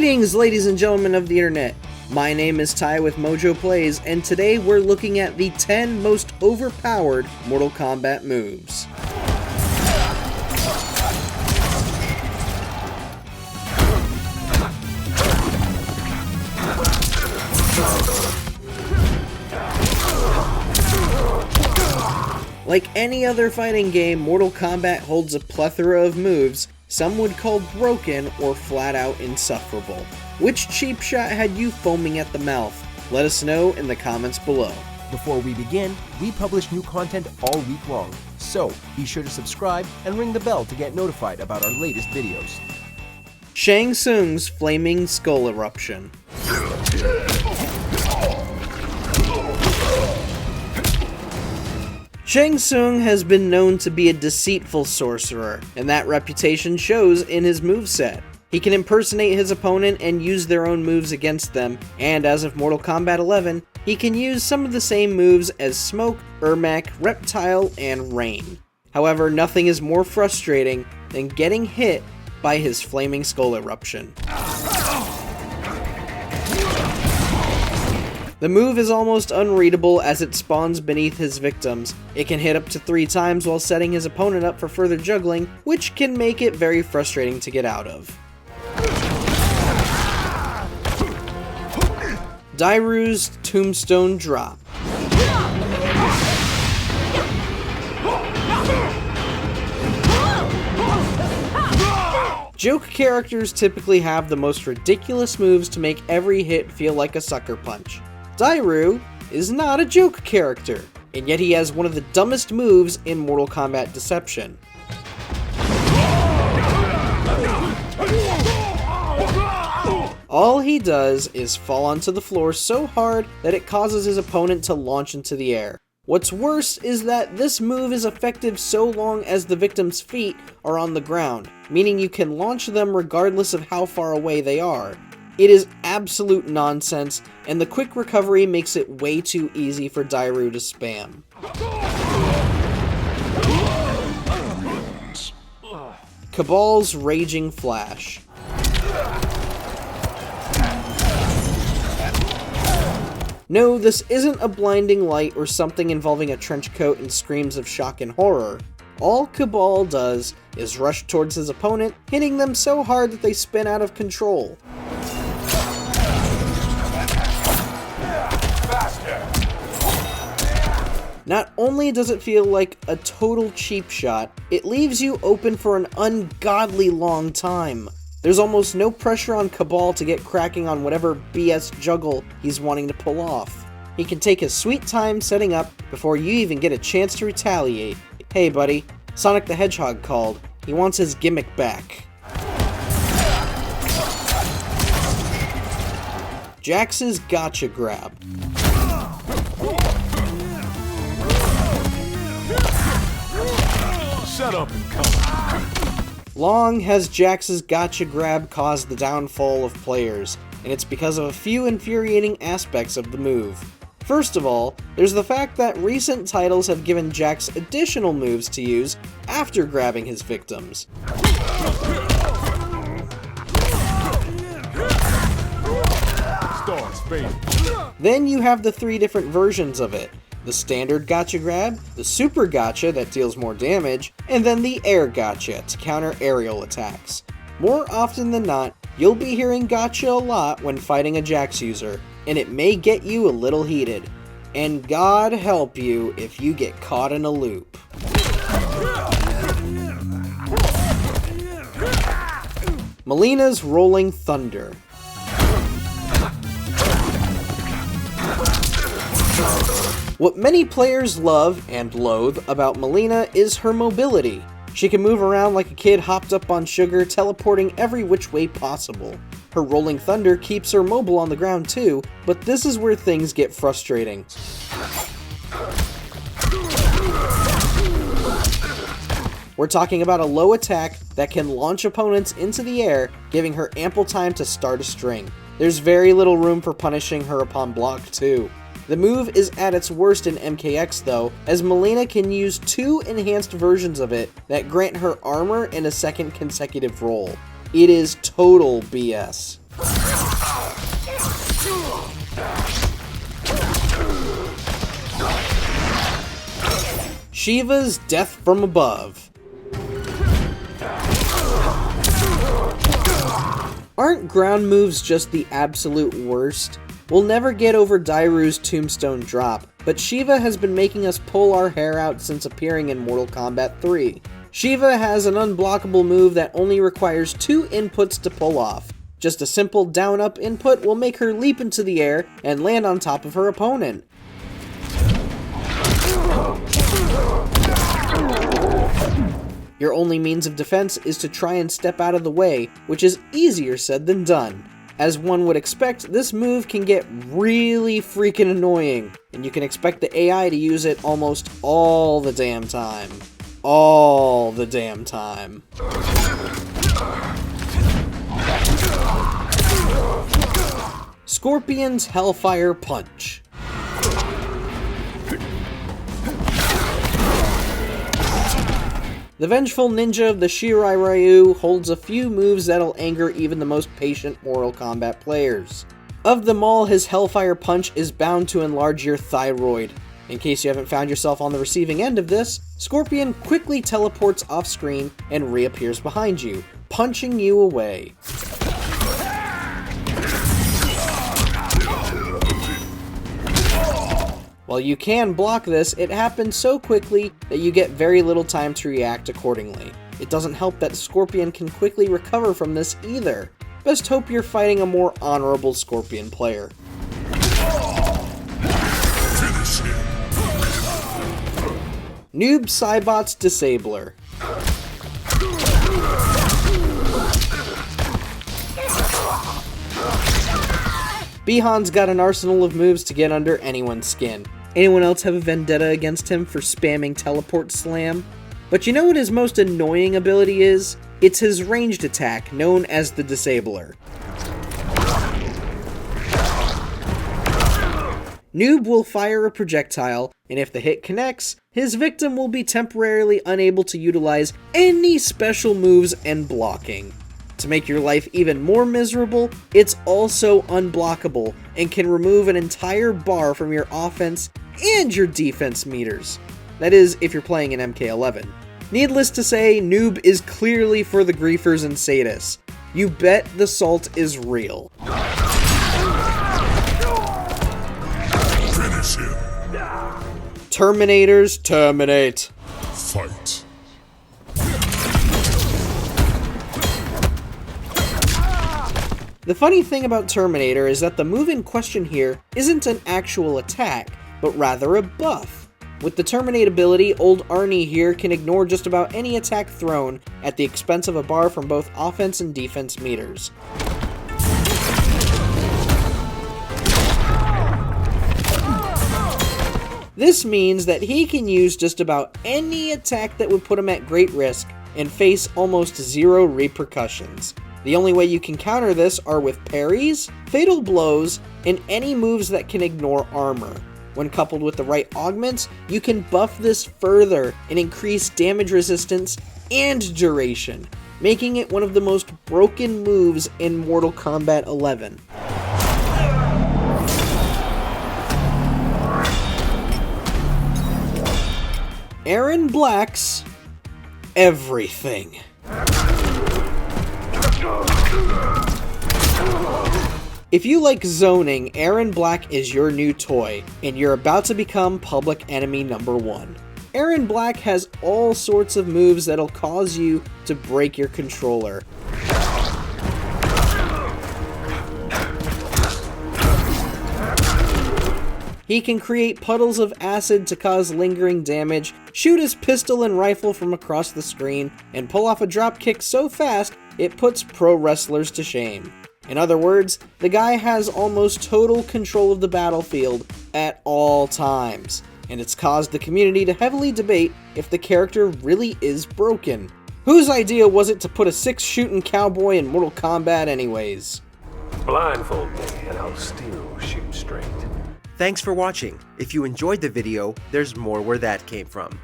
Greetings, ladies and gentlemen of the internet. My name is Ty with MojoPlays, and today we're looking at the 10 most overpowered Mortal Kombat moves. Like any other fighting game, Mortal Kombat holds a plethora of moves some would call broken or flat out insufferable. Which cheap shot had you foaming at the mouth? Let us know in the comments below. Before we begin, we publish new content all week long, so be sure to subscribe and ring the bell to get notified about our latest videos. Shang Tsung's Flaming Skull Eruption. Shang Tsung has been known to be a deceitful sorcerer, and that reputation shows in his moveset. He can impersonate his opponent and use their own moves against them, and as of Mortal Kombat 11, he can use some of the same moves as Smoke, Ermac, Reptile, and Rain. However, nothing is more frustrating than getting hit by his Flaming Skull Eruption. The move is almost unreadable as it spawns beneath his victims. It can hit up to 3 times while setting his opponent up for further juggling, which can make it very frustrating to get out of. Dairu's Tombstone Drop. Joke characters typically have the most ridiculous moves to make every hit feel like a sucker punch. Dairu is not a joke character, and yet he has one of the dumbest moves in Mortal Kombat Deception. All he does is fall onto the floor so hard that it causes his opponent to launch into the air. What's worse is that this move is effective so long as the victim's feet are on the ground, meaning you can launch them regardless of how far away they are. It is absolute nonsense, and the quick recovery makes it way too easy for Dairu to spam. Kabal's Raging Flash. No, this isn't a blinding light or something involving a trench coat and screams of shock and horror. All Kabal does is rush towards his opponent, hitting them so hard that they spin out of control. Not only does it feel like a total cheap shot, it leaves you open for an ungodly long time. There's almost no pressure on Kabal to get cracking on whatever BS juggle he's wanting to pull off. He can take his sweet time setting up before you even get a chance to retaliate. Hey buddy, Sonic the Hedgehog called. He wants his gimmick back. Jax's Gotcha Grab. Shut up and come. Long has Jax's Gotcha Grab caused the downfall of players, and it's because of a few infuriating aspects of the move. First of all, there's the fact that recent titles have given Jax additional moves to use after grabbing his victims. Then you have the 3 different versions of it. The standard Gotcha Grab, the Super Gotcha that deals more damage, and then the Air Gotcha to counter aerial attacks. More often than not, you'll be hearing Gotcha a lot when fighting a Jax user, and it may get you a little heated. And God help you if you get caught in a loop. Mileena's Rolling Thunder. What many players love and loathe about Mileena is her mobility. She can move around like a kid hopped up on sugar, teleporting every which way possible. Her Rolling Thunder keeps her mobile on the ground too, but this is where things get frustrating. We're talking about a low attack that can launch opponents into the air, giving her ample time to start a string. There's very little room for punishing her upon block too. The move is at its worst in MKX though, as Mileena can use 2 enhanced versions of it that grant her armor and a second consecutive roll. It is total BS. Shiva's Death from Above. Aren't ground moves just the absolute worst? We'll never get over Dairu's Tombstone drop, but Shiva has been making us pull our hair out since appearing in Mortal Kombat 3. Shiva has an unblockable move that only requires 2 inputs to pull off. Just a simple down-up input will make her leap into the air and land on top of her opponent. Your only means of defense is to try and step out of the way, which is easier said than done. As one would expect, this move can get really freaking annoying, and you can expect the AI to use it almost all the damn time. All the damn time. Scorpion's Hellfire Punch. The vengeful ninja of the Shirai Ryu holds a few moves that'll anger even the most patient Mortal Kombat players. Of them all, his Hellfire Punch is bound to enlarge your thyroid. In case you haven't found yourself on the receiving end of this, Scorpion quickly teleports off screen and reappears behind you, punching you away. While you can block this, it happens so quickly that you get very little time to react accordingly. It doesn't help that Scorpion can quickly recover from this either. Best hope you're fighting a more honorable Scorpion player. Noob Saibot's Disabler. Bihan's got an arsenal of moves to get under anyone's skin. Anyone else have a vendetta against him for spamming Teleport Slam? But you know what his most annoying ability is? It's his ranged attack, known as the Disabler. Noob will fire a projectile, and if the hit connects, his victim will be temporarily unable to utilize any special moves and blocking. To make your life even more miserable, it's also unblockable and can remove an entire bar from your offense and your defense meters. That is, if you're playing an MK11. Needless to say, Noob is clearly for the griefers and sadists. You bet the salt is real. Finish him. Terminators terminate. Fight. The funny thing about Terminator is that the move in question here isn't an actual attack, but rather a buff. With the Terminate ability, old Arnie here can ignore just about any attack thrown at the expense of a bar from both offense and defense meters. This means that he can use just about any attack that would put him at great risk and face almost zero repercussions. The only way you can counter this are with parries, fatal blows, and any moves that can ignore armor. When coupled with the right augments, you can buff this further and increase damage resistance and duration, making it one of the most broken moves in Mortal Kombat 11. Aaron Black's Everything. If you like zoning, Aaron Black is your new toy, and you're about to become public enemy number 1. Aaron Black has all sorts of moves that'll cause you to break your controller. He can create puddles of acid to cause lingering damage, shoot his pistol and rifle from across the screen, and pull off a drop kick so fast it puts pro wrestlers to shame. In other words, the guy has almost total control of the battlefield at all times, and it's caused the community to heavily debate if the character really is broken. Whose idea was it to put a 6-shooting cowboy in Mortal Kombat anyways? Blindfold me and I'll still shoot straight. Thanks for watching. If you enjoyed the video, there's more where that came from.